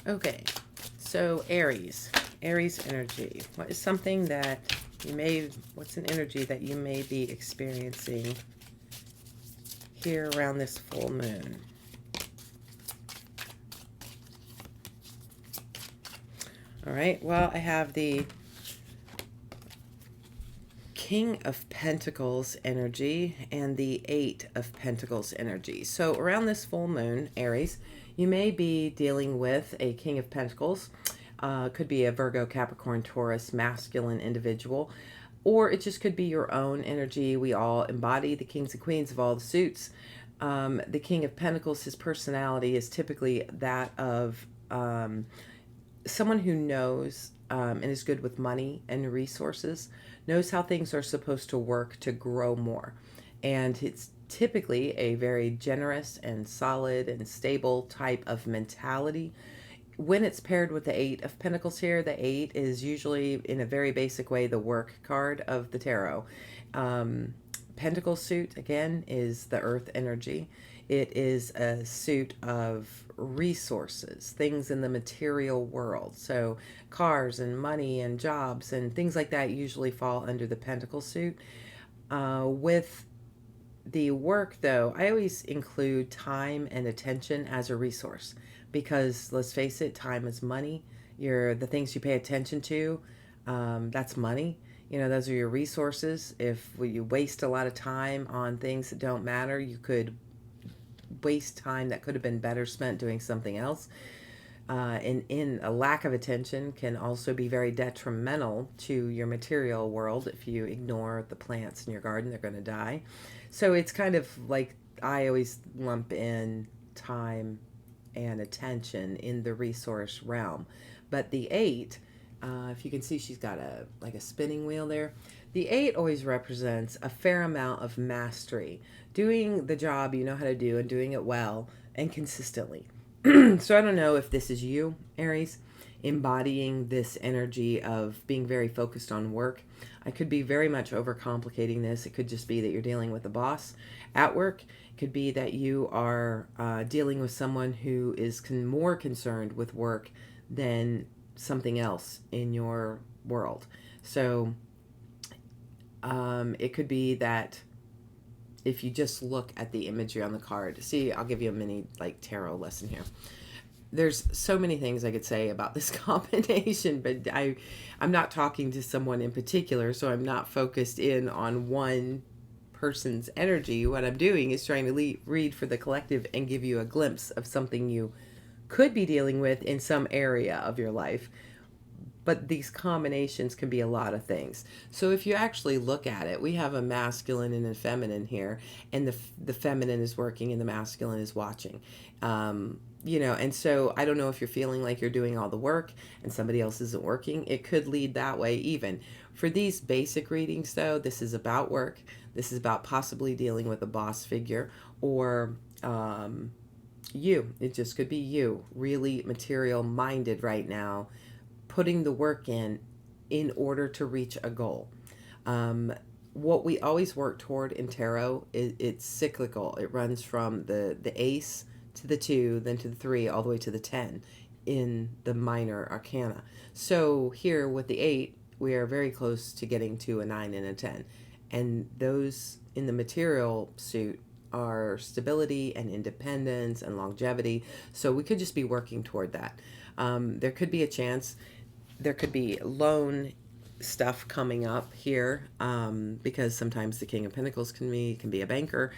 Okay, so Aries energy. What is something that what's an energy that you may be experiencing here around this full moon? All right, well, I have the King of Pentacles energy and the Eight of Pentacles energy. So around this full moon, Aries, you may be dealing with a King of Pentacles. Could be a Virgo, Capricorn, Taurus, masculine individual. Or it just could be your own energy. We all embody the kings and queens of all the suits. The King of Pentacles, his personality is typically that of someone who knows and is good with money and resources, knows how things are supposed to work to grow more. And it's typically a very generous and solid and stable type of mentality. When it's paired with the Eight of Pentacles here, the Eight is usually, in a very basic way, the work card of the tarot. Pentacle suit, again, is the earth energy. It is a suit of resources, things in the material world. So cars and money and jobs and things like that usually fall under the pentacle suit. With the work, though, I always include time and attention as a resource, because let's face it, time is money. The things you pay attention to, that's money. Those are your resources. If you waste a lot of time on things that don't matter, you could waste time that could have been better spent doing something else. And in a lack of attention can also be very detrimental to your material world. If you ignore the plants in your garden, they're going to die. So it's kind of like, I always lump in time and attention in the resource realm. But the Eight, if you can see, she's got a spinning wheel there. The Eight always represents a fair amount of mastery, doing the job you know how to do and doing it well and consistently. So I don't know if this is you, Aries, embodying this energy of being very focused on work. I could be very much overcomplicating this. It could just be that you're dealing with a boss at work. It could be that you are dealing with someone who is more concerned with work than something else in your world. So it could be that if you just look at the imagery on the card, see, I'll give you a mini tarot lesson here. There's so many things I could say about this combination, but I'm not talking to someone in particular, so I'm not focused in on one person's energy. What I'm doing is trying to read for the collective and give you a glimpse of something you could be dealing with in some area of your life. But these combinations can be a lot of things. So if you actually look at it, we have a masculine and a feminine here, and the feminine is working and the masculine is watching. And so I don't know if you're feeling like you're doing all the work and somebody else isn't working. It could lead that way even. For these basic readings, though, this is about work. This is about possibly dealing with a boss figure, or you. It just could be you, really material minded right now, putting the work in order to reach a goal. What we always work toward in tarot, it's cyclical. It runs from the ace to the 2, then to the 3, all the way to the 10 in the minor arcana. So here with the 8, we are very close to getting to a 9 and a 10. And those in the material suit are stability and independence and longevity. So we could just be working toward that. There could be a chance, there could be loan stuff coming up here, because sometimes the King of Pentacles can be a banker.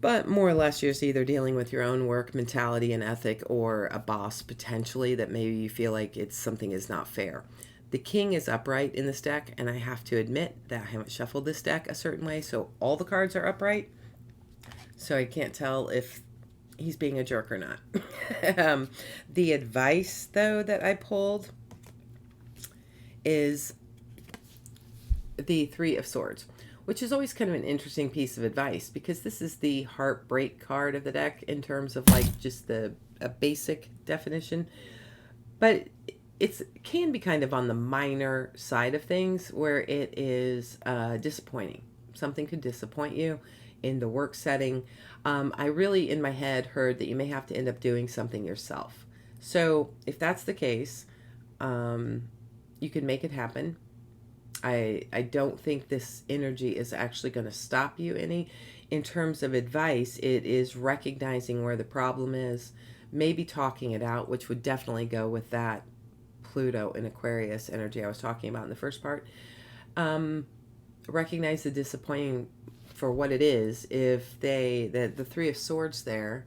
But more or less, you're either dealing with your own work mentality and ethic, or a boss potentially that maybe you feel like something is not fair. The King is upright in this deck, and I have to admit that I haven't shuffled this deck a certain way, so all the cards are upright. So I can't tell if he's being a jerk or not. The advice, though, that I pulled is the 3 of Swords, which is always kind of an interesting piece of advice, because this is the heartbreak card of the deck in terms of just a basic definition. But it can be kind of on the minor side of things, where it is disappointing. Something could disappoint you in the work setting. I really, in my head, heard that you may have to end up doing something yourself. So if that's the case, you can make it happen. I don't think this energy is actually going to stop you any. In terms of advice, it is recognizing where the problem is, maybe talking it out, which would definitely go with that Pluto and Aquarius energy I was talking about in the first part. Recognize the disappointing for what it is. If the Three of Swords there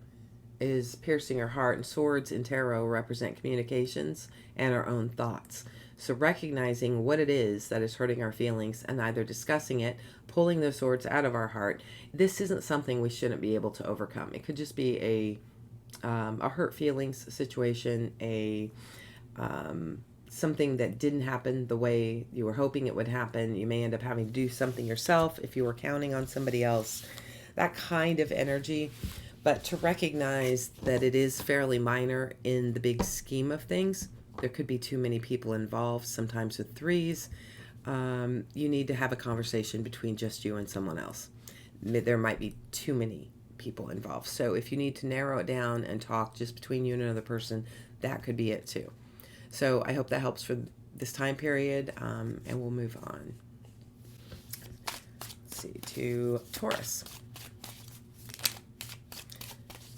is piercing your heart, and swords in tarot represent communications and our own thoughts. So recognizing what it is that is hurting our feelings and either discussing it, pulling those swords out of our heart. This isn't something we shouldn't be able to overcome. It could just be a hurt feelings situation, something that didn't happen the way you were hoping it would happen. You may end up having to do something yourself if you were counting on somebody else. That kind of energy. But to recognize that it is fairly minor in the big scheme of things. There could be too many people involved, sometimes with threes. You need to have a conversation between just you and someone else. There might be too many people involved. So if you need to narrow it down and talk just between you and another person, that could be it too. So I hope that helps for this time period, and we'll move on. Let's see, to Taurus.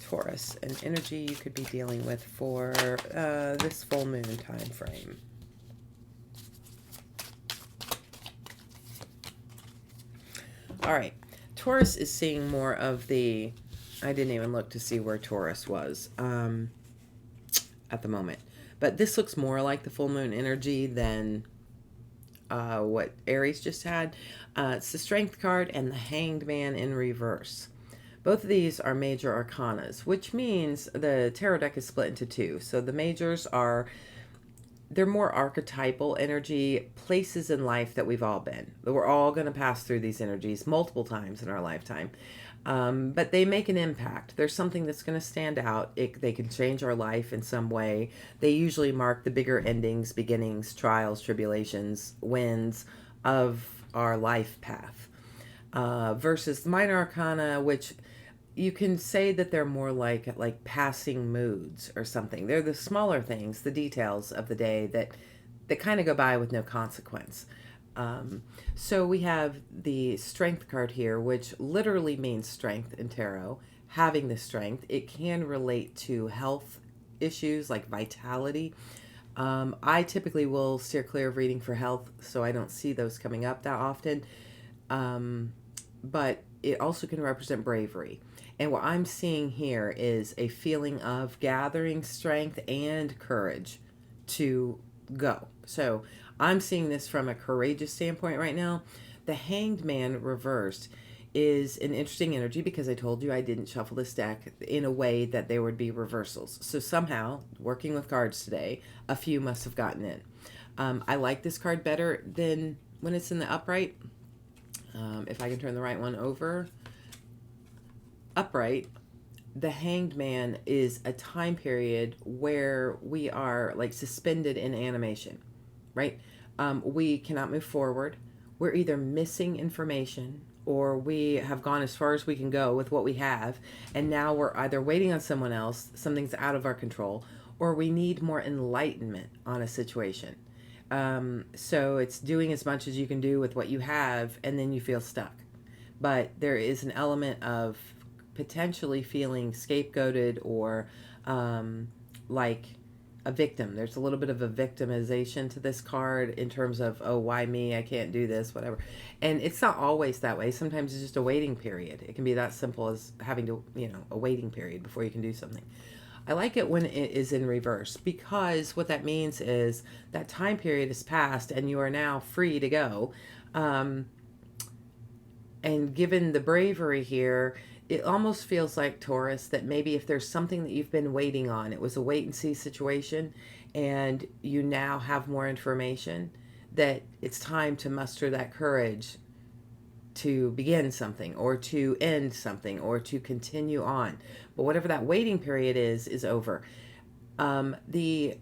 Taurus, an energy you could be dealing with for this full moon time frame. All right, Taurus is seeing more of the, I didn't even look to see where Taurus was at the moment, but this looks more like the full moon energy than what Aries just had. It's the Strength card and the Hanged Man in reverse. Both of these are major arcanas, which means the tarot deck is split into two. So the majors they're more archetypal energy, places in life that we've all been. We're all going to pass through these energies multiple times in our lifetime. But they make an impact. There's something that's going to stand out. They can change our life in some way. They usually mark the bigger endings, beginnings, trials, tribulations, wins of our life path. Versus minor arcana, which you can say that they're more like passing moods or something. They're the smaller things, the details of the day that kind of go by with no consequence. So we have the Strength card here, which literally means strength in tarot. Having the strength, it can relate to health issues like vitality. I typically will steer clear of reading for health, so I don't see those coming up that often. But it also can represent bravery. And what I'm seeing here is a feeling of gathering strength and courage to go. So I'm seeing this from a courageous standpoint right now. The Hanged Man reversed is an interesting energy because I told you I didn't shuffle this deck in a way that there would be reversals. So somehow, working with cards today, a few must have gotten in. I like this card better than when it's in the upright. If I can turn the right one over. Upright, the Hanged Man is a time period where we are like suspended in animation, right? We cannot move forward. We're either missing information or we have gone as far as we can go with what we have, and now we're either waiting on someone else, something's out of our control, or we need more enlightenment on a situation. So it's doing as much as you can do with what you have, and then you feel stuck. But there is an element of potentially feeling scapegoated or like a victim. There's a little bit of a victimization to this card in terms of, oh, why me? I can't do this, whatever. And it's not always that way. Sometimes it's just a waiting period. It can be that simple as having to, a waiting period before you can do something. I like it when it is in reverse because what that means is that time period is past and you are now free to go. And given the bravery here, it almost feels like, Taurus, that maybe if there's something that you've been waiting on, it was a wait and see situation, and you now have more information, that it's time to muster that courage to begin something or to end something or to continue on. But whatever that waiting period is over. The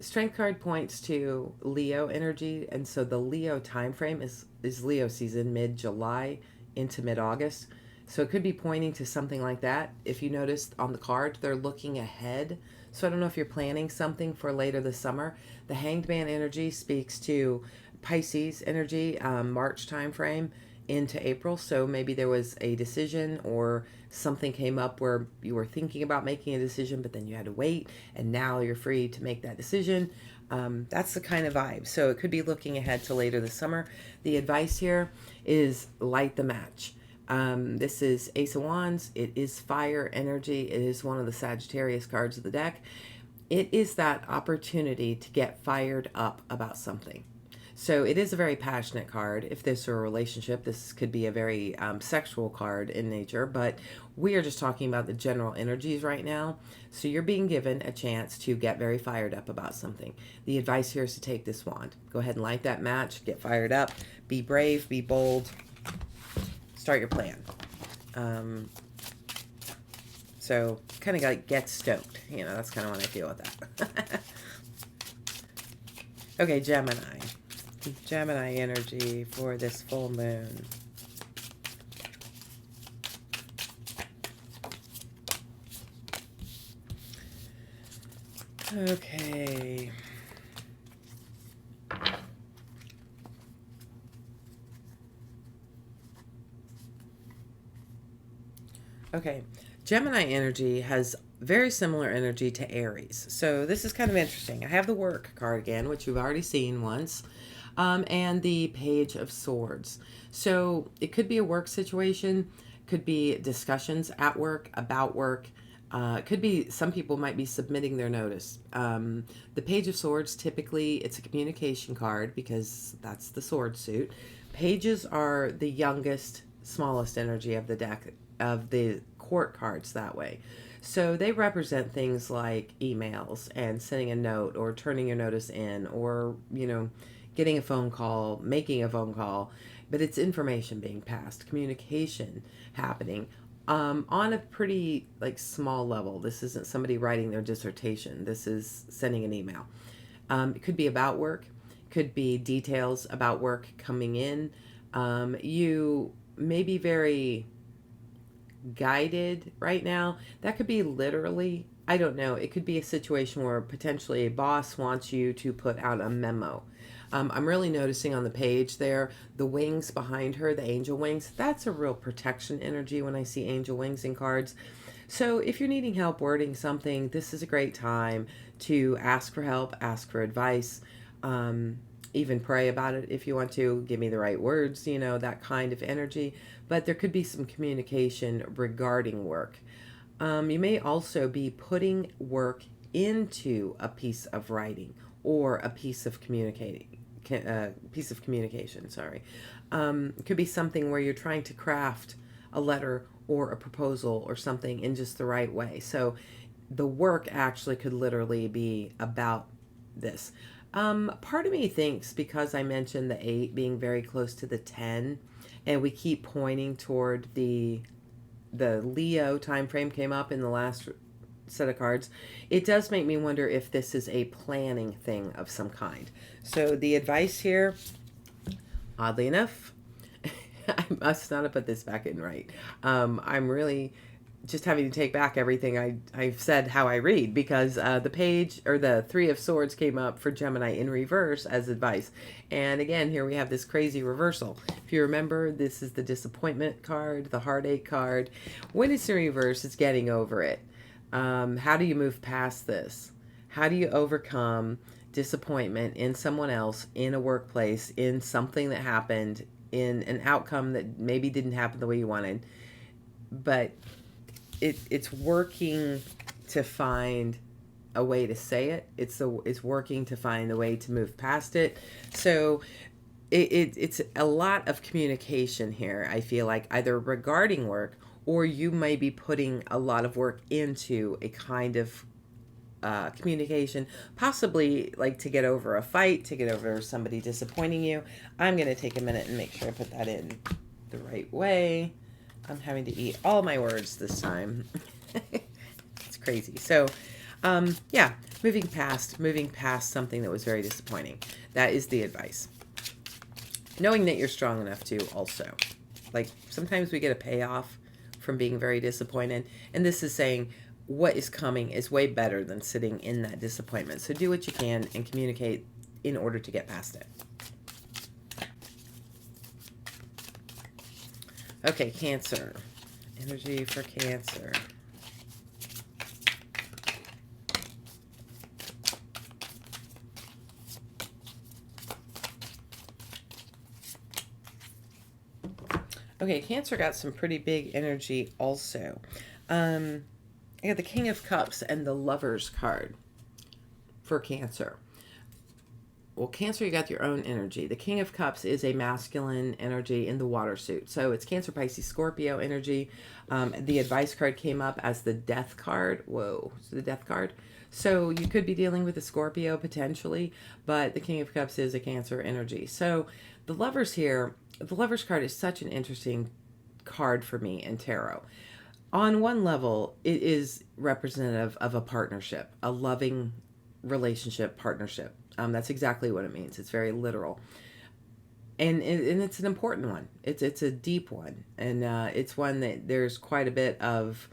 Strength card points to Leo energy, and so the Leo time frame is Leo season, mid-July into mid-August. So it could be pointing to something like that. If you notice on the card, they're looking ahead. So I don't know if you're planning something for later this summer. The Hanged Man energy speaks to Pisces energy, March time frame into April. So maybe there was a decision or something came up where you were thinking about making a decision, but then you had to wait, and now you're free to make that decision. That's the kind of vibe. So it could be looking ahead to later this summer. The advice here is light the match. This is Ace of Wands. It is fire energy. It is one of the Sagittarius cards of the deck. It is that opportunity to get fired up about something. So it is a very passionate card. If this were a relationship, this could be a very sexual card in nature, but we are just talking about the general energies right now. So you're being given a chance to get very fired up about something. The advice here is to take this wand. Go ahead and light that match, get fired up, be brave, be bold, start your plan. So kind of like get stoked. You know, that's kind of what I feel with that. Okay, Gemini. Gemini energy for this full moon. Okay. Okay. Gemini energy has very similar energy to Aries. So this is kind of interesting. I have the work card again, which you've already seen once. And the Page of Swords. So it could be a work situation, could be discussions at work, about work. Could be some people might be submitting their notice. The Page of Swords, typically it's a communication card because that's the sword suit. Pages are the youngest, smallest energy of the deck, of the court cards that way. So they represent things like emails and sending a note or turning your notice in, or, you know, getting a phone call, making a phone call, but it's information being passed, communication happening on a pretty like small level. This isn't somebody writing their dissertation. This is sending an email. It could be about work, could be details about work coming in. You may be very guided right now. That could be literally, I don't know. It could be a situation where potentially a boss wants you to put out a memo. I'm really noticing on the page there, the wings behind her, the angel wings, that's a real protection energy when I see angel wings in cards. So if you're needing help wording something, this is a great time to ask for help, ask for advice, even pray about it if you want to. Give me the right words, you know, that kind of energy. But there could be some communication regarding work. You may also be putting work into a piece of writing or a piece of communication. It could be something where you're trying to craft a letter or a proposal or something in just the right way. So the work actually could literally be about this. Part of me thinks, because I mentioned the 8 being very close to the 10, and we keep pointing toward the Leo time frame came up in the last set of cards, it does make me wonder if this is a planning thing of some kind. So the advice here, oddly enough, I must not have put this back in right. I'm really just having to take back everything I've said how I read, because the page, or the 3 of Swords, came up for Gemini in reverse as advice. And again, here we have this crazy reversal. If you remember, this is the disappointment card, the heartache card. When it's in reverse, it's getting over it. How do you move past this? How do you overcome disappointment in someone else, in a workplace, in something that happened, in an outcome that maybe didn't happen the way you wanted, but it's working to find a way to say it. It's working to find a way to move past it. So it's a lot of communication here, I feel like, either regarding work, or you may be putting a lot of work into a kind of communication, possibly like to get over a fight, to get over somebody disappointing you. I'm going to take a minute and make sure I put that in the right way. I'm having to eat all my words this time. It's crazy. So, yeah, moving past something that was very disappointing. That is the advice. Knowing that you're strong enough to also. Like, sometimes we get a payoff from being very disappointed. And this is saying, what is coming is way better than sitting in that disappointment. So do what you can and communicate in order to get past it. Okay, Cancer. Energy for Cancer. Okay, Cancer got some pretty big energy also. I got the King of Cups and the Lovers card for Cancer. Well, Cancer, you got your own energy. The King of Cups is a masculine energy in the water suit. So it's Cancer, Pisces, Scorpio energy. The advice card came up as the Death card. Whoa, it's the Death card. So you could be dealing with a Scorpio potentially, but the King of Cups is a Cancer energy. So the Lovers here, the Lovers card is such an interesting card for me in tarot. On one level, it is representative of a partnership, a loving relationship partnership. That's exactly what it means. It's very literal. And it's an important one. It's a deep one. And it's one that there's quite a bit of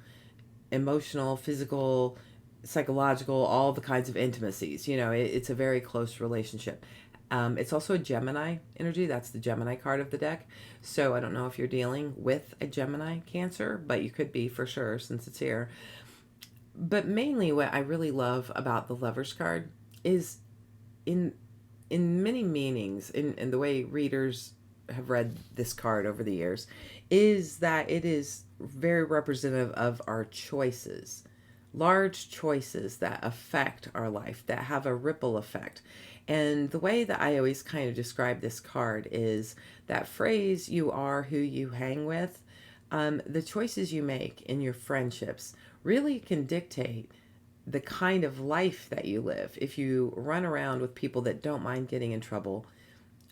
emotional, physical, psychological, all the kinds of intimacies. You know, it's a very close relationship. It's also a Gemini energy. That's the Gemini card of the deck. So I don't know if you're dealing with a Gemini Cancer, but you could be for sure since it's here. But mainly what I really love about the Lovers card is in many meanings, in the way readers have read this card over the years, is that it is very representative of our choices. Large choices that affect our life, that have a ripple effect. And the way that I always kind of describe this card is that phrase, you are who you hang with. The choices you make in your friendships really can dictate the kind of life that you live. If you run around with people that don't mind getting in trouble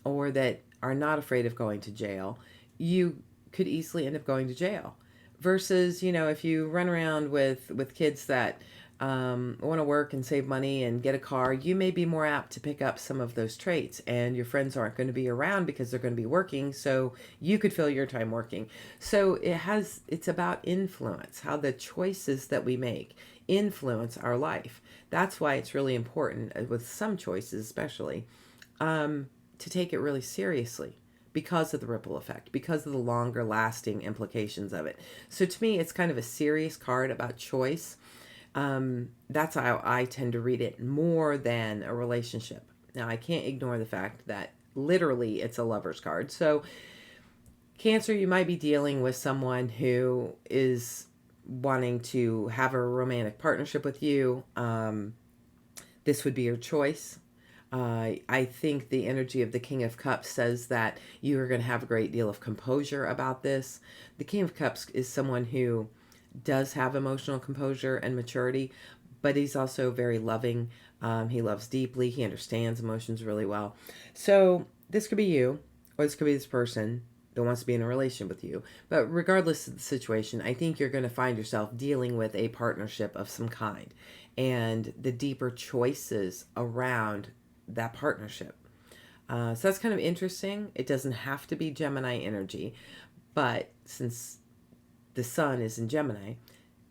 or that are not afraid of going to jail, you could easily end up going to jail. Versus, you know, if you run around with kids that want to work and save money and get a car, you may be more apt to pick up some of those traits, and your friends aren't going to be around because they're going to be working, so you could fill your time working. So it's about influence, how the choices that we make influence our life. That's why it's really important, with some choices especially, to take it really seriously, because of the ripple effect, because of the longer lasting implications of it. So to me, it's kind of a serious card about choice. That's how I tend to read it more than a relationship. Now, I can't ignore the fact that literally it's a Lover's card. So Cancer, you might be dealing with someone who is wanting to have a romantic partnership with you. This would be your choice. I think the energy of the King of Cups says that you are going to have a great deal of composure about this. The King of Cups is someone who does have emotional composure and maturity, but he's also very loving. He loves deeply. He understands emotions really well. So this could be you, or this could be this person that wants to be in a relationship with you. But regardless of the situation, I think you're going to find yourself dealing with a partnership of some kind, and the deeper choices around that partnership. So that's kind of interesting. It doesn't have to be Gemini energy, but since the sun is in Gemini,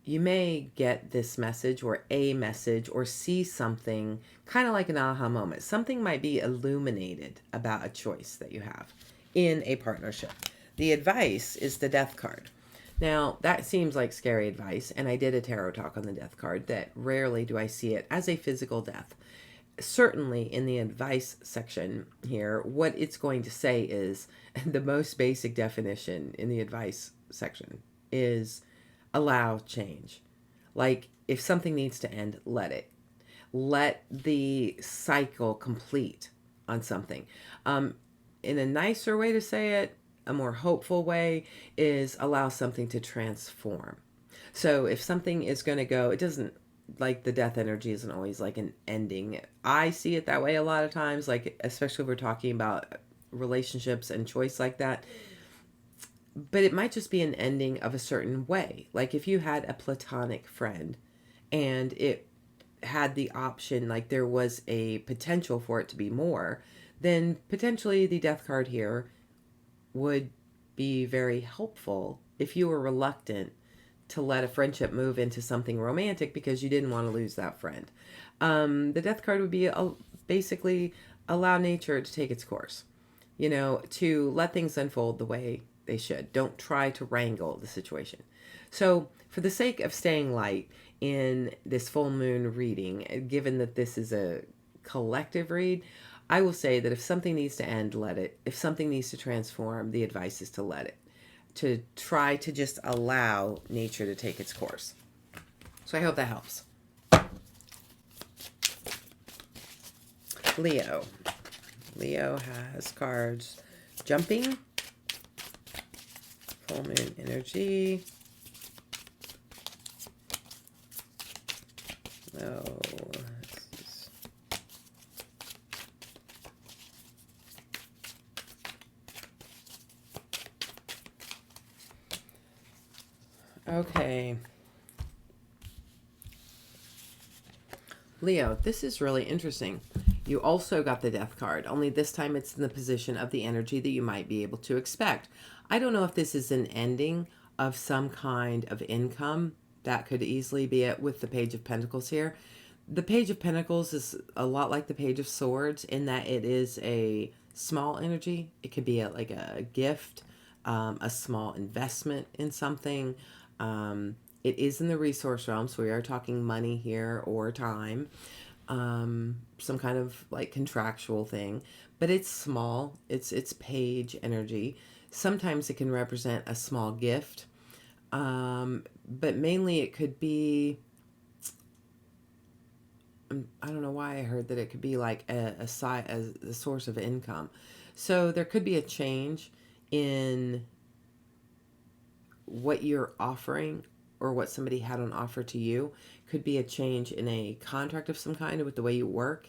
you may get this message or a message or see something kind of like an aha moment. Something might be illuminated about a choice that you have in a partnership. The advice is the Death card. Now, that seems like scary advice, and I did a tarot talk on the Death card that rarely do I see it as a physical death. Certainly in the advice section here, what it's going to say is the most basic definition in the advice section is allow change. Like, if something needs to end, let it. Let the cycle complete on something. In a nicer way to say it, a more hopeful way, is allow something to transform. So if something is going to go, it doesn't, like the death energy isn't always like an ending. I see it that way a lot of times, like especially if we're talking about relationships and choice like that. But it might just be an ending of a certain way. Like if you had a platonic friend and it had the option, like there was a potential for it to be more, then potentially the Death card here would be very helpful if you were reluctant to let a friendship move into something romantic because you didn't want to lose that friend. The death card would be basically allow nature to take its course, to let things unfold the way they should. Don't try to wrangle the situation. So for the sake of staying light in this full moon reading, given that this is a collective read, I will say that if something needs to end, let it. If something needs to transform, the advice is to let it. To try to just allow nature to take its course. So I hope that helps. Leo. Leo has cards jumping, full moon energy. Oh, okay. Leo, this is really interesting. You also got the death card, only this time it's in the position of the energy that you might be able to expect. I don't know if this is an ending of some kind of income. That could easily be it with the Page of Pentacles here. The Page of Pentacles is a lot like the Page of Swords in that it is a small energy. It could be like a gift, a small investment in something. It is in the resource realm, so we are talking money here or time. Some kind of like contractual thing, but it's small. It's page energy. Sometimes it can represent a small gift, but mainly it could be, I don't know why I heard that it could be like a source of income. So there could be a change in what you're offering or what somebody had on offer to you. Could be a change in a contract of some kind with the way you work.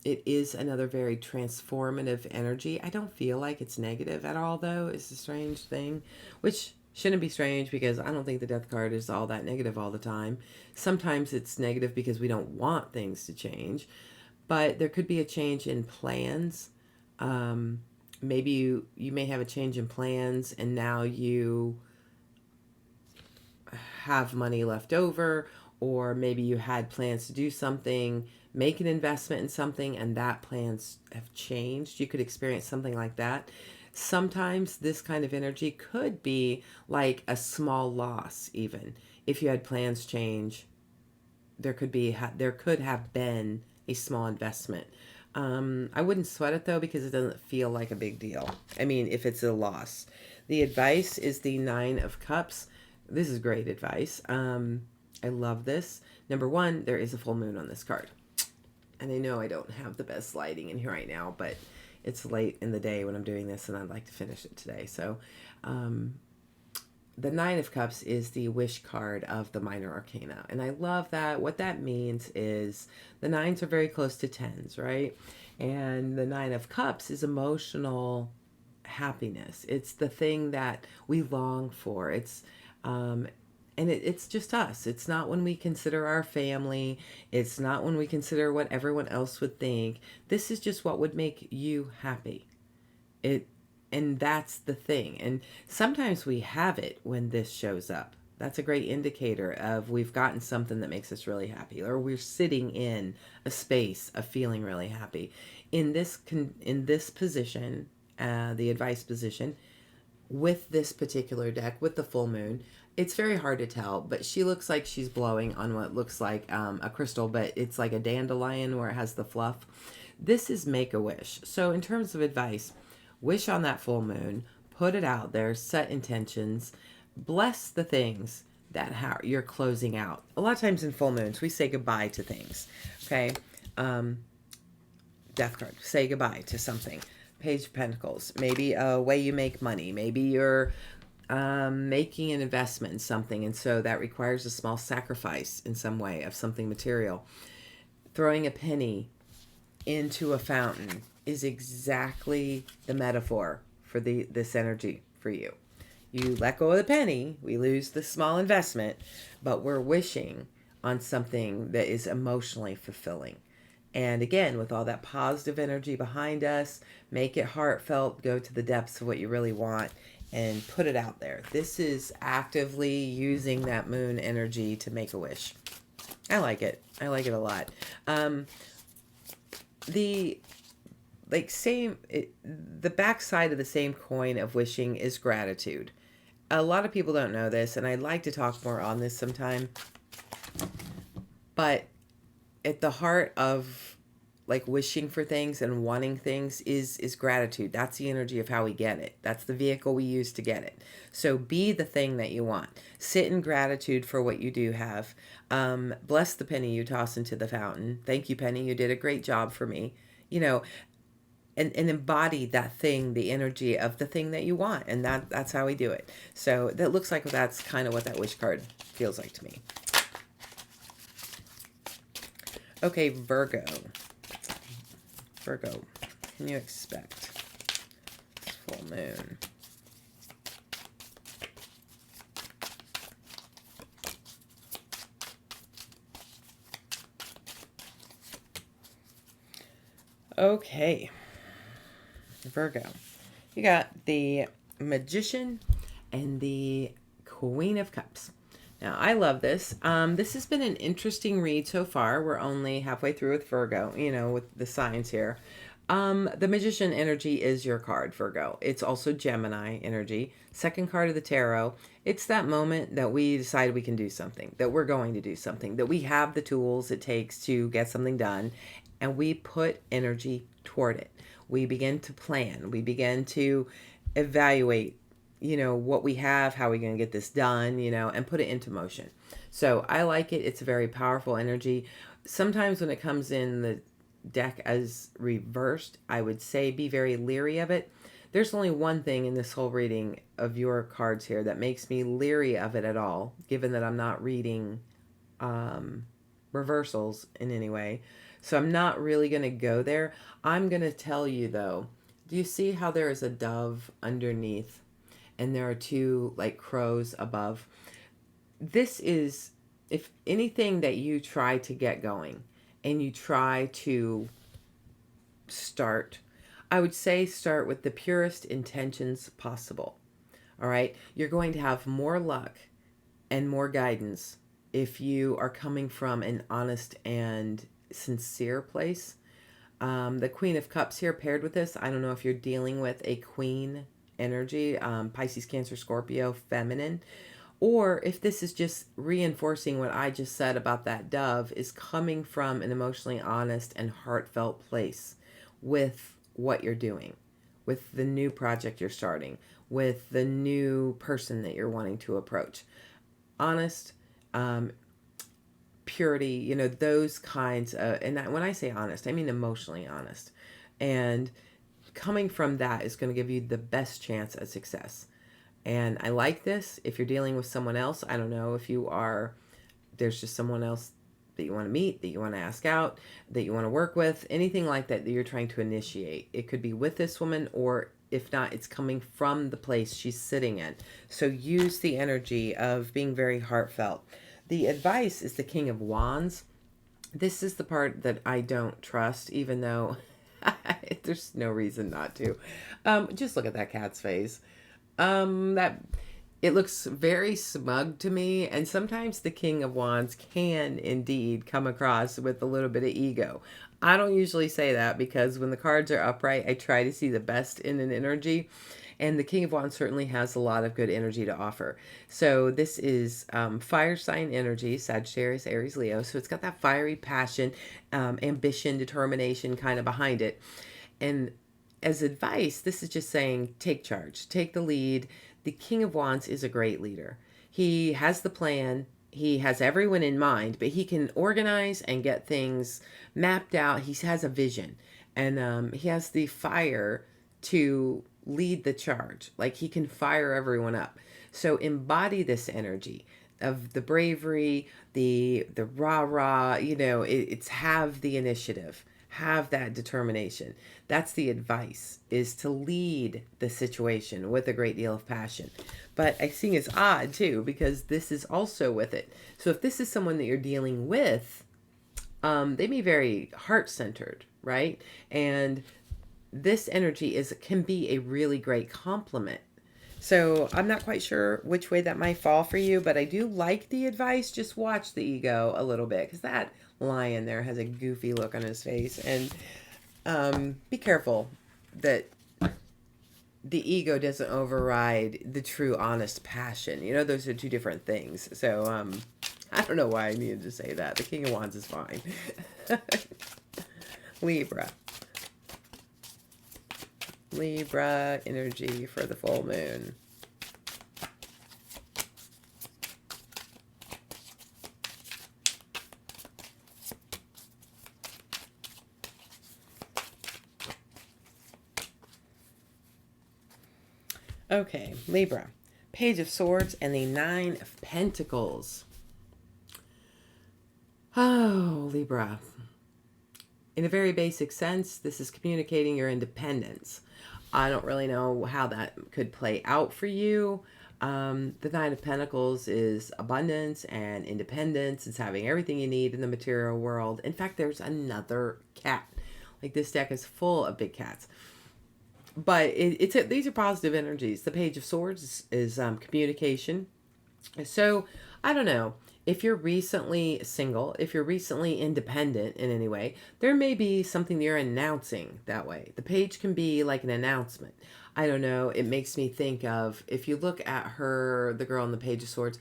It is another very transformative energy. I don't feel like it's negative at all, though. It's a strange thing, which shouldn't be strange because I don't think the death card is all that negative all the time. Sometimes it's negative because we don't want things to change, but there could be a change in plans. Maybe you may have a change in plans and now you have money left over, or maybe you had plans to do something, make an investment in something, and that plans have changed. You could experience something like that. Sometimes this kind of energy could be like a small loss. Even if you had plans change, there could have been a small investment. I wouldn't sweat it though because it doesn't feel like a big deal. I mean, if it's a loss. The advice is the 9 of Cups. This is great advice. I love this. Number one, there is a full moon on this card. And I know I don't have the best lighting in here right now, but it's late in the day when I'm doing this and I'd like to finish it today. So the 9 of Cups is the wish card of the minor arcana. And I love that. What that means is the 9s are very close to 10s, right? And the 9 of Cups is emotional happiness. It's the thing that we long for. It's it's just us. It's not when we consider our family. It's not when we consider what everyone else would think. This is just what would make you happy. And that's the thing. And sometimes we have it when this shows up. That's a great indicator of we've gotten something that makes us really happy, or we're sitting in a space of feeling really happy. In this position, the advice position, with this particular deck, with the full moon, it's very hard to tell, but she looks like she's blowing on what looks like a crystal, but it's like a dandelion where it has the fluff. This is make a wish. So in terms of advice, wish on that full moon, put it out there, set intentions, bless the things that you're closing out. A lot of times in full moons, we say goodbye to things, okay? Death card, say goodbye to something. Page of Pentacles, maybe a way you make money. Maybe you're making an investment in something, and so that requires a small sacrifice in some way of something material. Throwing a penny into a fountain is exactly the metaphor for this energy for you. You let go of the penny, we lose the small investment, but we're wishing on something that is emotionally fulfilling. And again, with all that positive energy behind us, make it heartfelt, go to the depths of what you really want, and put it out there. This is actively using that moon energy to make a wish. I like it. I like it a lot. The backside of the same coin of wishing is gratitude. A lot of people don't know this, and I'd like to talk more on this sometime. But at the heart of like wishing for things and wanting things is gratitude. That's the energy of how we get it. That's the vehicle we use to get it. So be the thing that you want. Sit in gratitude for what you do have. Bless the penny you toss into the fountain. Thank you, penny. You did a great job for me. You know, and embody that thing, the energy of the thing that you want. And that's how we do it. So that looks like that's kind of what that wish card feels like to me. Okay, Virgo. Virgo, what can you expect? Full moon. Okay, Virgo. You got the Magician and the Queen of Cups. Now, I love this. This has been an interesting read so far. We're only halfway through with Virgo, you know, with the signs here. The Magician energy is your card, Virgo. It's also Gemini energy. Second card of the tarot. It's that moment that we decide we can do something, that we're going to do something, that we have the tools it takes to get something done, and we put energy toward it. We begin to plan. We begin to evaluate, you know, what we have, how we're going to get this done, you know, and put it into motion. So I like it. It's a very powerful energy. Sometimes when it comes in the deck as reversed, I would say be very leery of it. There's only one thing in this whole reading of your cards here that makes me leery of it at all, given that I'm not reading reversals in any way. So I'm not really going to go there. I'm going to tell you, though, do you see how there is a dove underneath? And there are two like crows above. This is, if anything that you try to get going and you try to start, I would say start with the purest intentions possible. All right. You're going to have more luck and more guidance if you are coming from an honest and sincere place. The Queen of Cups here paired with this, I don't know if you're dealing with a queen energy, Pisces, Cancer, Scorpio, feminine, or if this is just reinforcing what I just said about that dove, is coming from an emotionally honest and heartfelt place with what you're doing, with the new project you're starting, with the new person that you're wanting to approach. Honest, purity, you know, those kinds of, and when I say honest, I mean emotionally honest. And coming from that is going to give you the best chance at success. And I like this. If you're dealing with someone else, I don't know if you are, there's just someone else that you want to meet, that you want to ask out, that you want to work with, anything like that that you're trying to initiate. It could be with this woman, or if not, it's coming from the place she's sitting in. So use the energy of being very heartfelt. The advice is the King of Wands. This is the part that I don't trust, even though there's no reason not to. Just look at that cat's face. That it looks very smug to me, and sometimes the King of Wands can indeed come across with a little bit of ego. I don't usually say that because when the cards are upright, I try to see the best in an energy, and the King of Wands certainly has a lot of good energy to offer. So this is fire sign energy, Sagittarius, Aries, Leo. So it's got that fiery passion, ambition, determination kind of behind it. And as advice, this is just saying, take charge, take the lead. The King of Wands is a great leader. He has the plan. He has everyone in mind, but he can organize and get things mapped out. He has a vision, and he has the fire to lead the charge. Like, he can fire everyone up. So embody this energy of the bravery, the rah-rah, you know, it's have the initiative. Have that determination. That's the advice, is to lead the situation with a great deal of passion. But I think it's odd too, because this is also with it. So if this is someone that you're dealing with, they may be very heart-centered, right? And this energy can be a really great compliment So I'm not quite sure which way that might fall for you, but I do like the advice. Just watch the ego a little bit, because that lion there has a goofy look on his face. And be careful that the ego doesn't override the true, honest passion. You know, those are two different things. So I don't know why I needed to say that. The King of Wands is fine. Libra. Libra energy for the full moon. Okay, Libra. Page of Swords and the Nine of Pentacles. Oh, Libra. In a very basic sense, this is communicating your independence. I don't really know how that could play out for you. The Nine of Pentacles is abundance and independence. It's having everything you need in the material world. In fact, there's another cat. Like, this deck is full of big cats. But these are positive energies. The Page of Swords is communication. So, I don't know. If you're recently single, if you're recently independent in any way, there may be something you're announcing that way. The page can be like an announcement. I don't know. It makes me think of, if you look at her, the girl in the Page of Swords,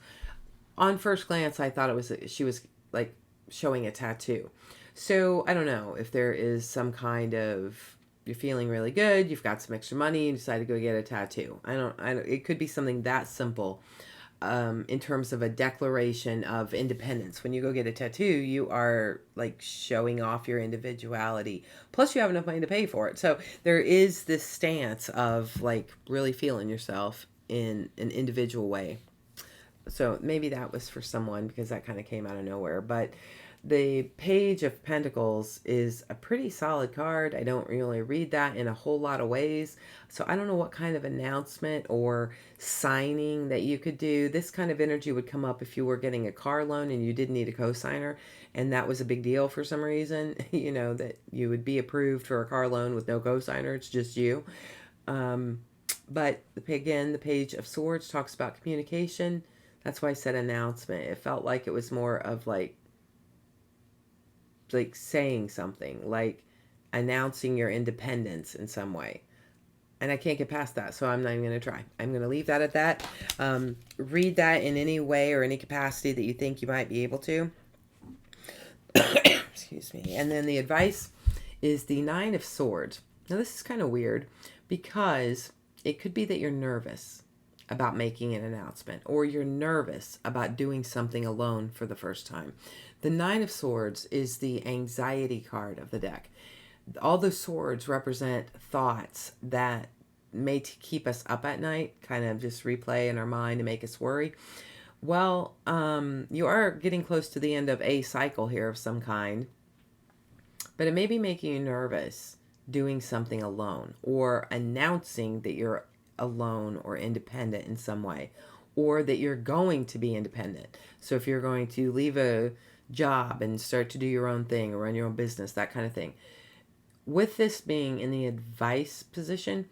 on first glance, I thought she was like showing a tattoo. So I don't know if there is some kind of, you're feeling really good, you've got some extra money, you decide to go get a tattoo. I don't, it could be something that simple. In terms of a declaration of independence. When you go get a tattoo, you are like showing off your individuality. Plus you have enough money to pay for it. So there is this stance of like really feeling yourself in an individual way. So maybe that was for someone, because that kind of came out of nowhere. But the Page of Pentacles is a pretty solid card. I don't really read that in a whole lot of ways. So I don't know what kind of announcement or signing that you could do. This kind of energy would come up if you were getting a car loan and you didn't need a co-signer, and that was a big deal for some reason, you know, that you would be approved for a car loan with no co-signer. It's just you. But again, the Page of Swords talks about communication. That's why I said announcement. It felt like it was more of like saying something, like announcing your independence in some way. And I can't get past that, so I'm not even going to try. I'm going to leave that at that. Read that in any way or any capacity that you think you might be able to. Excuse me. And then the advice is the Nine of Swords. Now, this is kind of weird, because it could be that you're nervous about making an announcement, or you're nervous about doing something alone for the first time. The Nine of Swords is the anxiety card of the deck. All the swords represent thoughts that may keep us up at night, kind of just replay in our mind to make us worry. Well, you are getting close to the end of a cycle here of some kind, but it may be making you nervous doing something alone, or announcing that you're alone or independent in some way, or that you're going to be independent. So if you're going to leave a job and start to do your own thing or run your own business, that kind of thing. With this being in the advice position,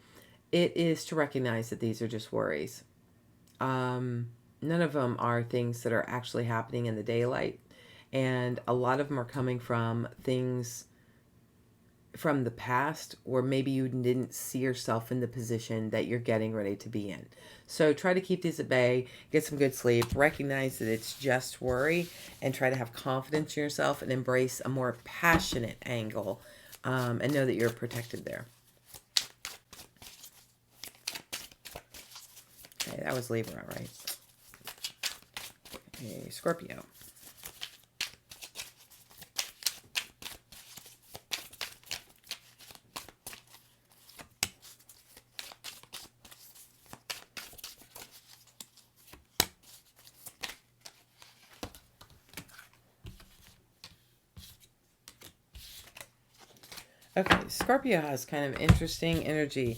it is to recognize that these are just worries. None of them are things that are actually happening in the daylight, and a lot of them are coming from things from the past, or maybe you didn't see yourself in the position that you're getting ready to be in. So try to keep these at bay, get some good sleep, recognize that it's just worry, and try to have confidence in yourself and embrace a more passionate angle, and know that you're protected there. Okay, that was Libra, right? Okay, Scorpio. Okay, Scorpio has kind of interesting energy.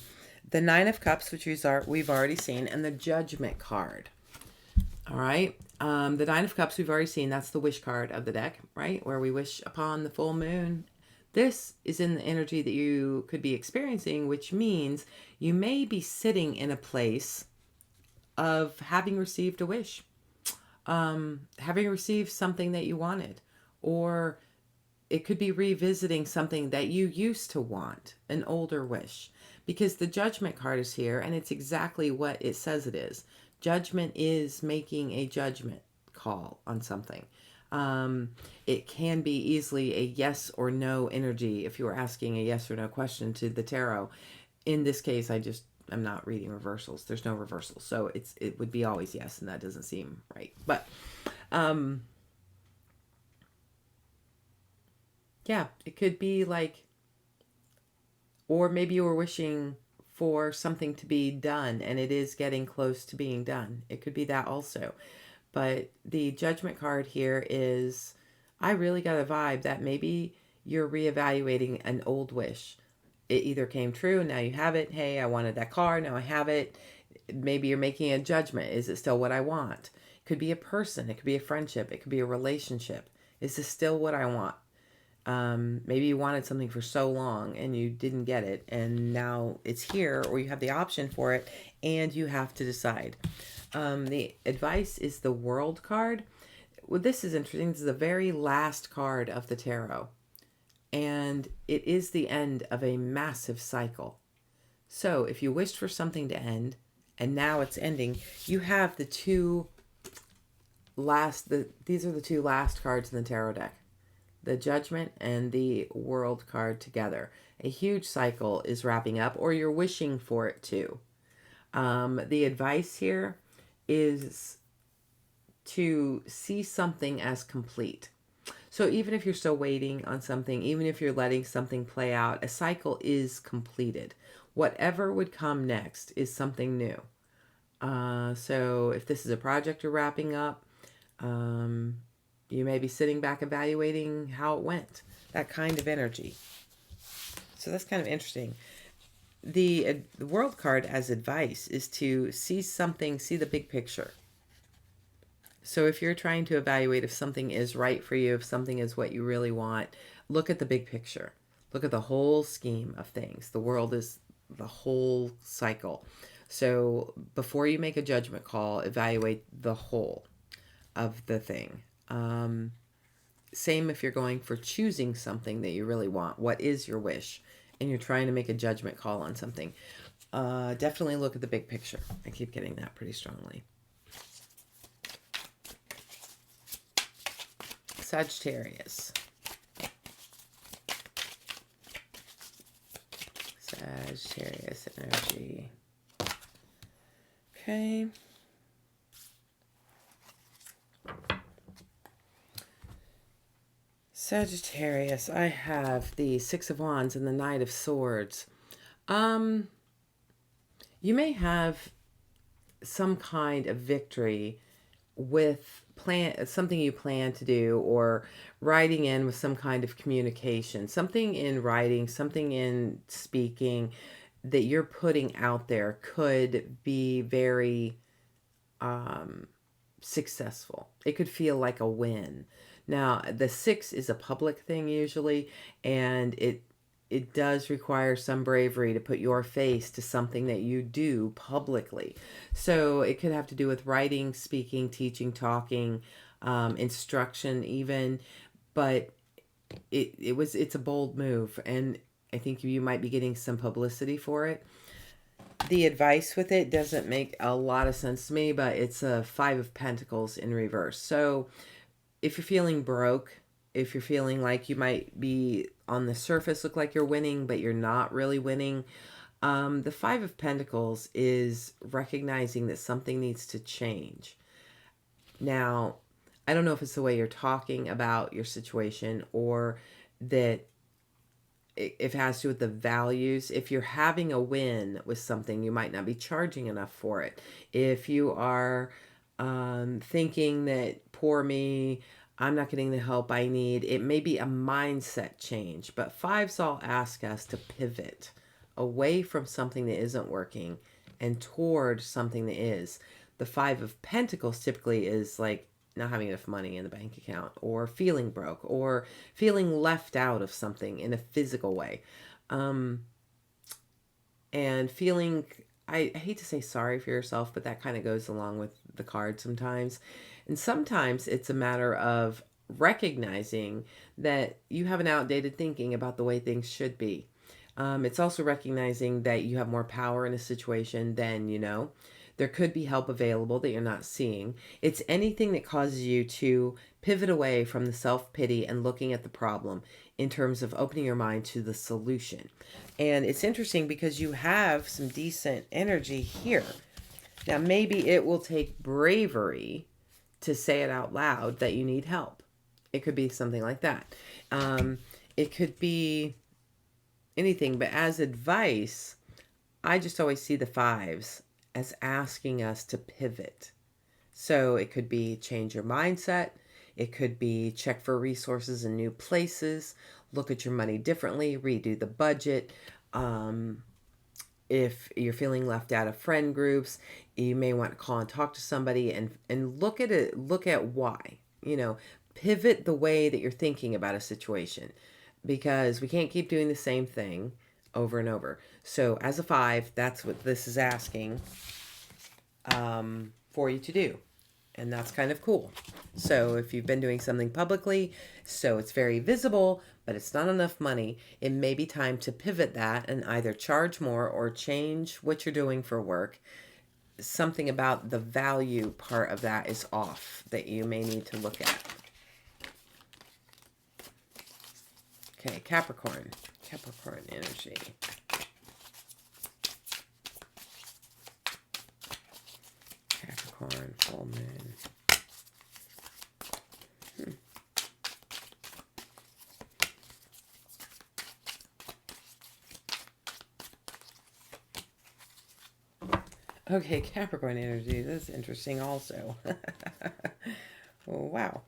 The Nine of Cups, which we've already seen, and the Judgment card. All right. The Nine of Cups we've already seen. That's the wish card of the deck, right? Where we wish upon the full moon. This is in the energy that you could be experiencing, which means you may be sitting in a place of having received a wish, having received something that you wanted, or it could be revisiting something that you used to want, an older wish, because the Judgment card is here and it's exactly what it says it is. Judgment is making a judgment call on something. It can be easily a yes or no energy if you were asking a yes or no question to the tarot. In this case, I'm not reading reversals. There's no reversals. So it would be always yes, and that doesn't seem right. But yeah, it could be like, or maybe you were wishing for something to be done and it is getting close to being done. It could be that also. But the Judgment card here is, I really got a vibe that maybe you're reevaluating an old wish. It either came true and now you have it. Hey, I wanted that car, now I have it. Maybe you're making a judgment. Is it still what I want? It could be a person. It could be a friendship. It could be a relationship. Is this still what I want? Maybe you wanted something for so long and you didn't get it, and now it's here, or you have the option for it and you have to decide. The advice is the World card. Well, this is interesting. This is the very last card of the tarot, and it is the end of a massive cycle. So if you wished for something to end and now it's ending, you have the two last, these are the two last cards in the tarot deck. The Judgment and the World card together. A huge cycle is wrapping up, or you're wishing for it to. The advice here is to see something as complete. So even if you're still waiting on something, even if you're letting something play out, a cycle is completed. Whatever would come next is something new. So if this is a project you're wrapping up, you may be sitting back evaluating how it went. That kind of energy. So that's kind of interesting. The World card as advice is to see something, see the big picture. So if you're trying to evaluate if something is right for you, if something is what you really want, look at the big picture. Look at the whole scheme of things. The world is the whole cycle. So before you make a judgment call, evaluate the whole of the thing. Same if you're going for choosing something that you really want. What is your wish? And you're trying to make a judgment call on something. Definitely look at the big picture. I keep getting that pretty strongly. Sagittarius. Sagittarius energy. Okay. Sagittarius, I have the Six of Wands and the Knight of Swords. You may have some kind of victory with something you plan to do, or writing in with some kind of communication, something in writing, something in speaking that you're putting out there could be very successful. It could feel like a win. Now, the 6 is a public thing usually, and it does require some bravery to put your face to something that you do publicly. So it could have to do with writing, speaking, teaching, talking, instruction even, but it's a bold move, and I think you might be getting some publicity for it. The advice with it doesn't make a lot of sense to me, but it's a 5 of Pentacles in reverse. So if you're feeling broke, if you're feeling like you might be on the surface look like you're winning, but you're not really winning, the 5 of Pentacles is recognizing that something needs to change. Now, I don't know if it's the way you're talking about your situation, or that if it has to do with the values. If you're having a win with something, you might not be charging enough for it. If you are thinking that, poor me, I'm not getting the help I need, it may be a mindset change. But 5s all ask us to pivot away from something that isn't working and toward something that is. The 5 of Pentacles typically is like not having enough money in the bank account, or feeling broke, or feeling left out of something in a physical way, and feeling I hate to say sorry for yourself, but that kind of goes along with the card sometimes. And sometimes it's a matter of recognizing that you have an outdated thinking about the way things should be. It's also recognizing that you have more power in a situation than you know. There could be help available that you're not seeing. It's anything that causes you to pivot away from the self pity and looking at the problem in terms of opening your mind to the solution. And it's interesting because you have some decent energy here. Now, maybe it will take bravery to say it out loud that you need help. It could be something like that. It could be anything, but as advice, I just always see the fives as asking us to pivot. So it could be change your mindset. It could be check for resources in new places, look at your money differently, redo the budget. If you're feeling left out of friend groups, you may want to call and talk to somebody and look at it, look at why, pivot the way that you're thinking about a situation, because we can't keep doing the same thing over and over. So as a five, that's what this is asking for you to do. And that's kind of cool. So if you've been doing something publicly, so it's very visible, but it's not enough money, it may be time to pivot that and either charge more or change what you're doing for work. Something about the value part of that is off that you may need to look at. Okay, Capricorn energy. Capricorn, full moon. Okay, Capricorn energy. That's interesting also. Oh, wow.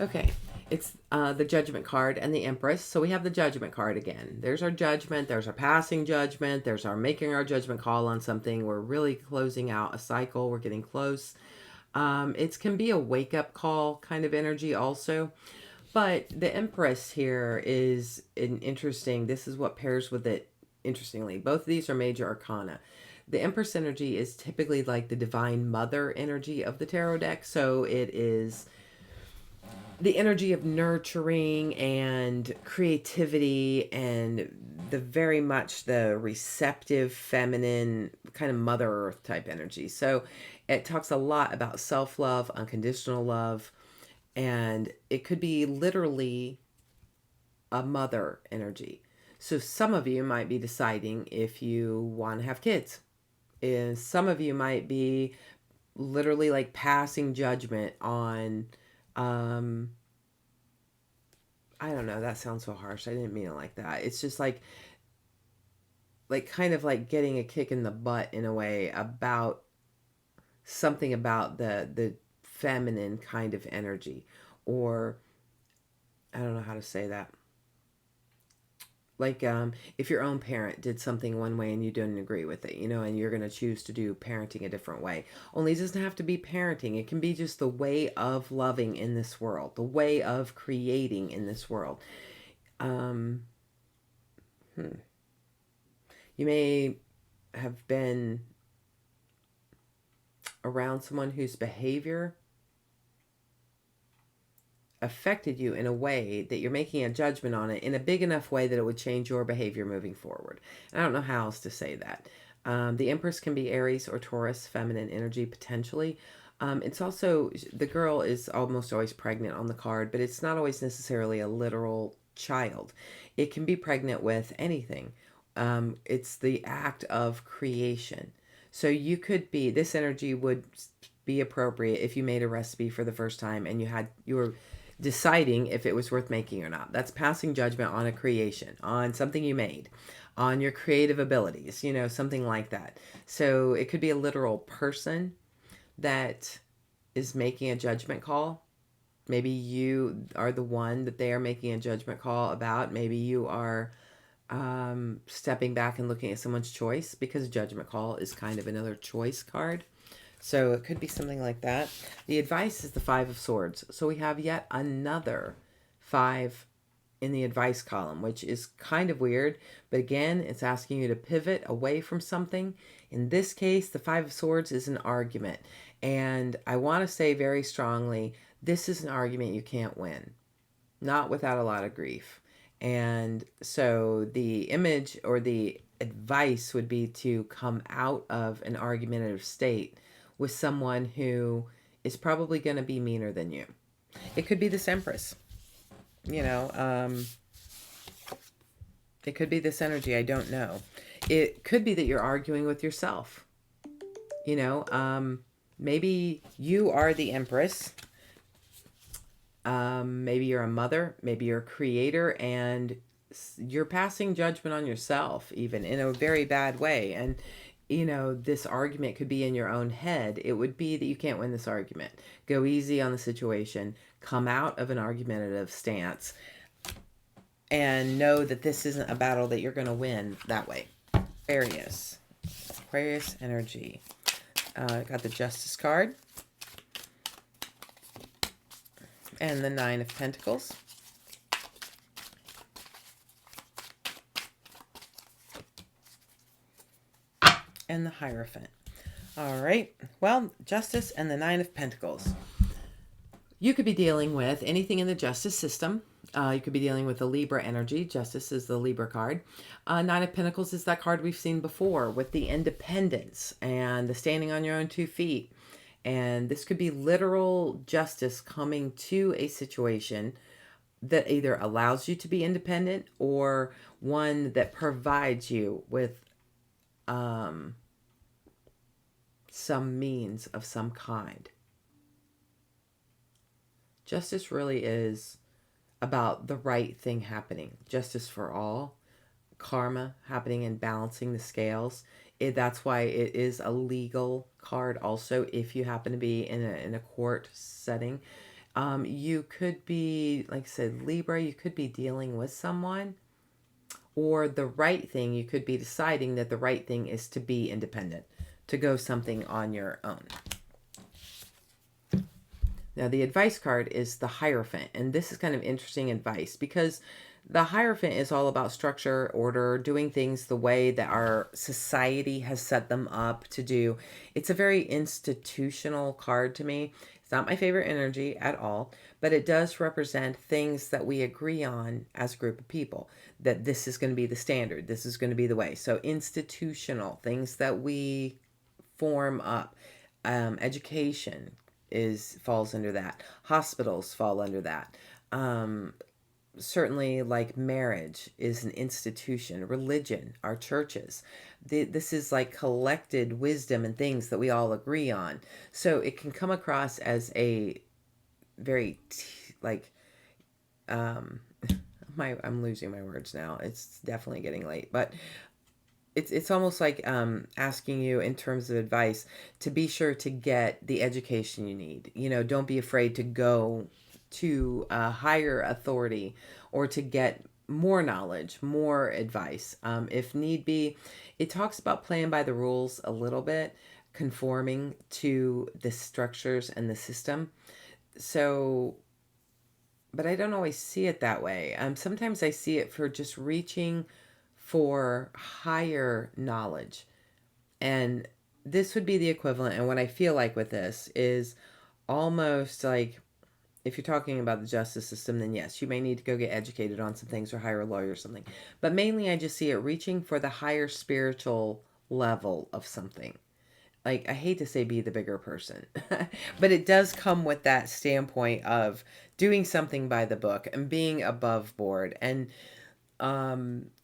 Okay, it's the Judgment card and the Empress. So we have the Judgment card again. There's our judgment. There's our passing judgment. There's our making our judgment call on something. We're really closing out a cycle. We're getting close. It can be a wake-up call kind of energy also. But the Empress here is an interesting, this is what pairs with it interestingly. Both of these are major arcana. The Empress energy is typically like the Divine Mother energy of the tarot deck. So it is the energy of nurturing and creativity and the very much the receptive, feminine kind of Mother Earth type energy. So it talks a lot about self-love, unconditional love, and it could be literally a mother energy. So some of you might be deciding if you want to have kids. And some of you might be literally like passing judgment on, I don't know, that sounds so harsh. I didn't mean it like that. It's just like kind of like getting a kick in the butt in a way about something about the feminine kind of energy, or I don't know how to say that. Like if your own parent did something one way and you didn't agree with it, and you're going to choose to do parenting a different way. Only it doesn't have to be parenting. It can be just the way of loving in this world, the way of creating in this world. You may have been around someone whose behavior affected you in a way that you're making a judgment on it in a big enough way that it would change your behavior moving forward. And I don't know how else to say that. The Empress can be Aries or Taurus, feminine energy potentially. It's also, the girl is almost always pregnant on the card, but it's not always necessarily a literal child. It can be pregnant with anything. It's the act of creation. So you could be, this energy would be appropriate if you made a recipe for the first time and you were deciding if it was worth making or not. That's passing judgment on a creation, on something you made, on your creative abilities, something like that. So it could be a literal person that is making a judgment call. Maybe you are the one that they are making a judgment call about. Maybe you are stepping back and looking at someone's choice, because judgment call is kind of another choice card. So it could be something like that. The advice is the Five of Swords. So we have yet another 5 in the advice column, which is kind of weird. But again, it's asking you to pivot away from something. In this case, the Five of Swords is an argument. And I want to say very strongly, this is an argument you can't win. Not without a lot of grief. And so the image or the advice would be to come out of an argumentative state with someone who is probably going to be meaner than you. It could be this Empress. You know, it could be this energy. I don't know. It could be that you're arguing with yourself. You know, maybe you are the Empress. Maybe you're a mother. Maybe you're a creator, and you're passing judgment on yourself, even in a very bad way. And, you know, this argument could be in your own head. It would be that you can't win this argument. Go easy on the situation. Come out of an argumentative stance and know that this isn't a battle that you're going to win that way. Aquarius energy. Got the Justice card and the Nine of Pentacles. And the Hierophant. All right. Well, Justice and the Nine of Pentacles. You could be dealing with anything in the justice system. You could be dealing with the Libra energy. Justice is the Libra card. Nine of Pentacles is that card we've seen before with the independence and the standing on your own 2 feet. And this could be literal justice coming to a situation that either allows you to be independent or one that provides you with some means of some kind. Justice really is about the right thing happening. Justice for all. Karma happening and balancing the scales. That's why it is a legal card also if you happen to be in a court setting. You could be, like I said, Libra, you could be dealing with someone. Or the right thing, you could be deciding that the right thing is to be independent. To go something on your own. Now, the advice card is the Hierophant, and this is kind of interesting advice because the Hierophant is all about structure, order, doing things the way that our society has set them up to do. It's a very institutional card to me. It's not my favorite energy at all, but it does represent things that we agree on as a group of people, that this is going to be the standard, this is going to be the way. So institutional, things that we form up. Education falls under that. Hospitals fall under that. Certainly, like marriage is an institution. Religion, our churches. This is like collected wisdom and things that we all agree on. So it can come across as a very I'm losing my words now. It's definitely getting late, but it's almost like asking you in terms of advice to be sure to get the education you need. You know, don't be afraid to go to a higher authority or to get more knowledge, more advice. If need be, it talks about playing by the rules a little bit, conforming to the structures and the system. So, but I don't always see it that way. Sometimes I see it for just reaching for higher knowledge. And this would be the equivalent. And what I feel like with this is almost like, if you're talking about the justice system, then yes, you may need to go get educated on some things or hire a lawyer or something. But mainly I just see it reaching for the higher spiritual level of something. Like, I hate to say be the bigger person, but it does come with that standpoint of doing something by the book and being above board and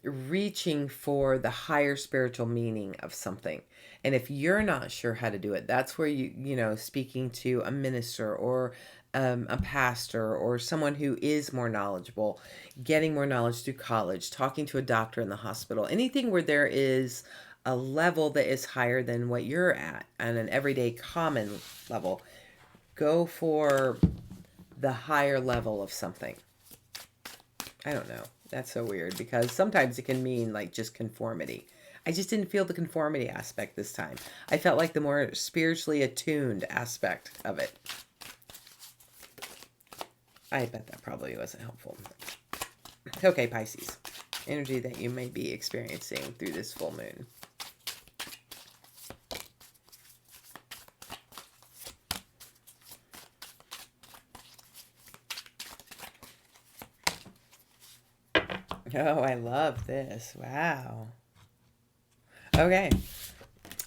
reaching for the higher spiritual meaning of something. And if you're not sure how to do it, that's where speaking to a minister or a pastor or someone who is more knowledgeable, getting more knowledge through college, talking to a doctor in the hospital, anything where there is a level that is higher than what you're at on an everyday common level. Go for the higher level of something. I don't know. That's so weird because sometimes it can mean like just conformity. I just didn't feel the conformity aspect this time. I felt like the more spiritually attuned aspect of it. I bet that probably wasn't helpful. Okay, Pisces. Energy that you may be experiencing through this full moon. Oh, I love this. Wow. Okay.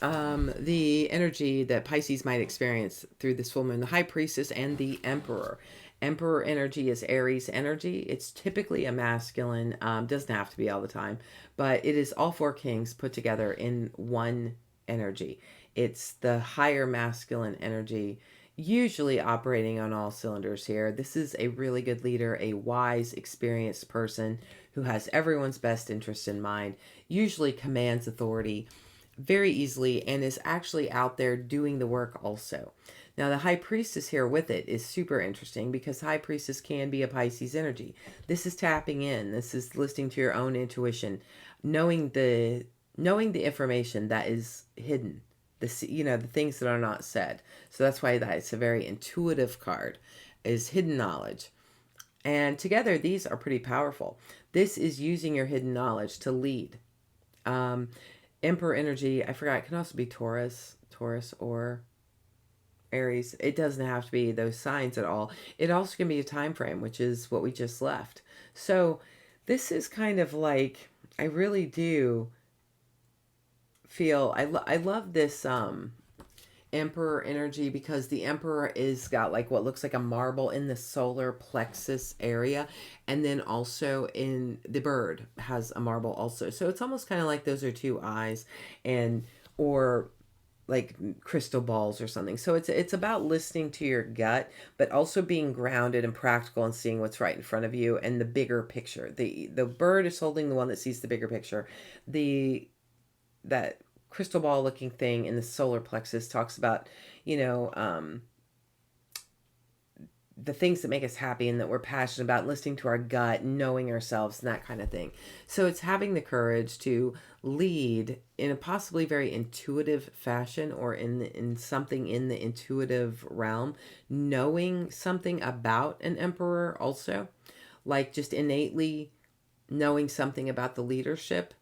The energy that Pisces might experience through this full moon, the High Priestess and the Emperor. Emperor energy is Aries energy. It's typically a masculine, doesn't have to be all the time, but it is all four kings put together in one energy. It's the higher masculine energy, usually operating on all cylinders here. This is a really good leader, a wise, experienced person who has everyone's best interest in mind, usually commands authority very easily, and is actually out there doing the work also. Now, the High Priestess here with it is super interesting because High Priestess can be a Pisces energy. This is tapping in. This is listening to your own intuition, knowing the information that is hidden, the things that are not said. So that's why it's a very intuitive card, is hidden knowledge. And together, these are pretty powerful. This is using your hidden knowledge to lead. Emperor energy, I forgot, it can also be Taurus or Aries. It doesn't have to be those signs at all. It also can be a time frame, which is what we just left. So this is kind of like, I really do feel, I love this Emperor energy because the Emperor is got like what looks like a marble in the solar plexus area, and then also in the bird has a marble also. So it's almost kind of like those are two eyes, and or like crystal balls or something. So it's about listening to your gut, but also being grounded and practical and seeing what's right in front of you and the bigger picture. The bird is holding the one that sees the bigger picture. That crystal ball looking thing in the solar plexus talks about, the things that make us happy and that we're passionate about, listening to our gut, knowing ourselves, and that kind of thing. So it's having the courage to lead in a possibly very intuitive fashion, or in something in the intuitive realm, knowing something about an emperor also, like just innately knowing something about the leadership,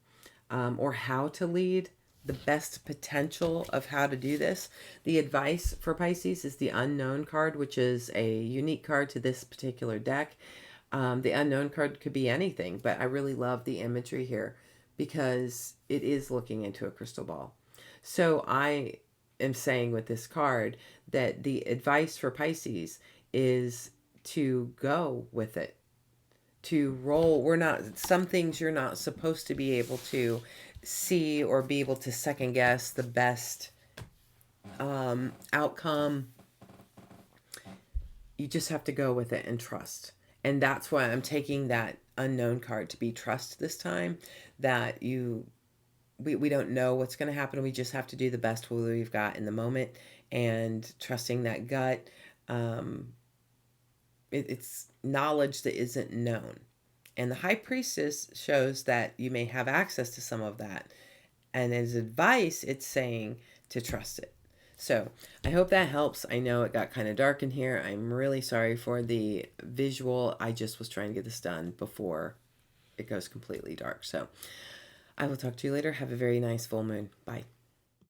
or how to lead, the best potential of how to do this. The advice for Pisces is the unknown card, which is a unique card to this particular deck. The unknown card could be anything, but I really love the imagery here because it is looking into a crystal ball. So I am saying with this card that the advice for Pisces is to go with it, to roll. Some things you're not supposed to be able to see or be able to second guess the best outcome. You just have to go with it and trust. And that's why I'm taking that unknown card to be trust this time, that we don't know what's going to happen. We just have to do the best we've got in the moment and trusting that gut. It's knowledge that isn't known. And the High Priestess shows that you may have access to some of that. And as advice, it's saying to trust it. So I hope that helps. I know it got kind of dark in here. I'm really sorry for the visual. I just was trying to get this done before it goes completely dark. So I will talk to you later. Have a very nice full moon. Bye.